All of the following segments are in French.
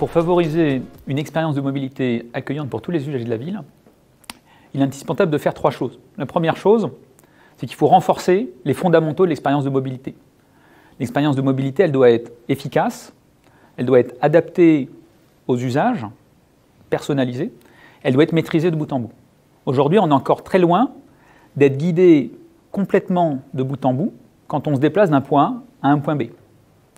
Pour favoriser une expérience de mobilité accueillante pour tous les usagers de la ville, il est indispensable de faire trois choses. La première chose, c'est qu'il faut renforcer les fondamentaux de l'expérience de mobilité. L'expérience de mobilité, elle doit être efficace, elle doit être adaptée aux usages, personnalisée, elle doit être maîtrisée de bout en bout. Aujourd'hui, on est encore très loin d'être guidé complètement de bout en bout quand on se déplace d'un point A à un point B,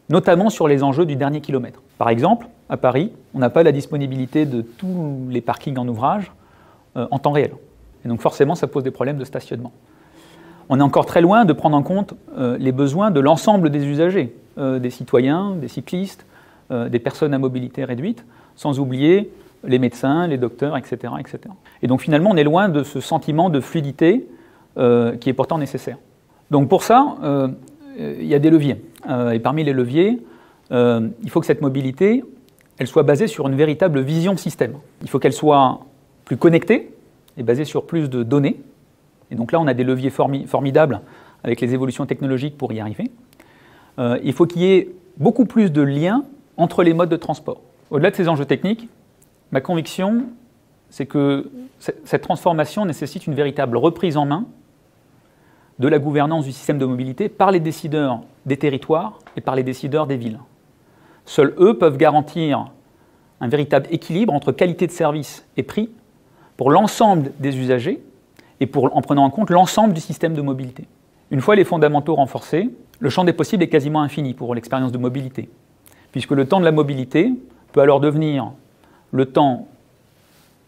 notamment sur les enjeux du dernier kilomètre. Par exemple, à Paris, on n'a pas la disponibilité de tous les parkings en ouvrage en temps réel. Et donc forcément, ça pose des problèmes de stationnement. On est encore très loin de prendre en compte les besoins de l'ensemble des usagers, des citoyens, des cyclistes, des personnes à mobilité réduite, sans oublier les médecins, les docteurs, etc., etc. Et donc finalement, on est loin de ce sentiment de fluidité qui est pourtant nécessaire. Donc pour ça, il y a des leviers. Et parmi les leviers, il faut que cette mobilité, elle soit basée sur une véritable vision système. Il faut qu'elle soit plus connectée et basée sur plus de données. Et donc là, on a des leviers formidables avec les évolutions technologiques pour y arriver. Il faut qu'il y ait beaucoup plus de liens entre les modes de transport. Au-delà de ces enjeux techniques, ma conviction, c'est que cette transformation nécessite une véritable reprise en main de la gouvernance du système de mobilité par les décideurs des territoires et par les décideurs des villes. Seuls eux peuvent garantir un véritable équilibre entre qualité de service et prix pour l'ensemble des usagers et en prenant en compte l'ensemble du système de mobilité. Une fois les fondamentaux renforcés, le champ des possibles est quasiment infini pour l'expérience de mobilité, puisque le temps de la mobilité peut alors devenir le temps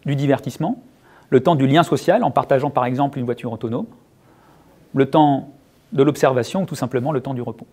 du divertissement, le temps du lien social en partageant par exemple une voiture autonome, le temps de l'observation ou tout simplement le temps du repos.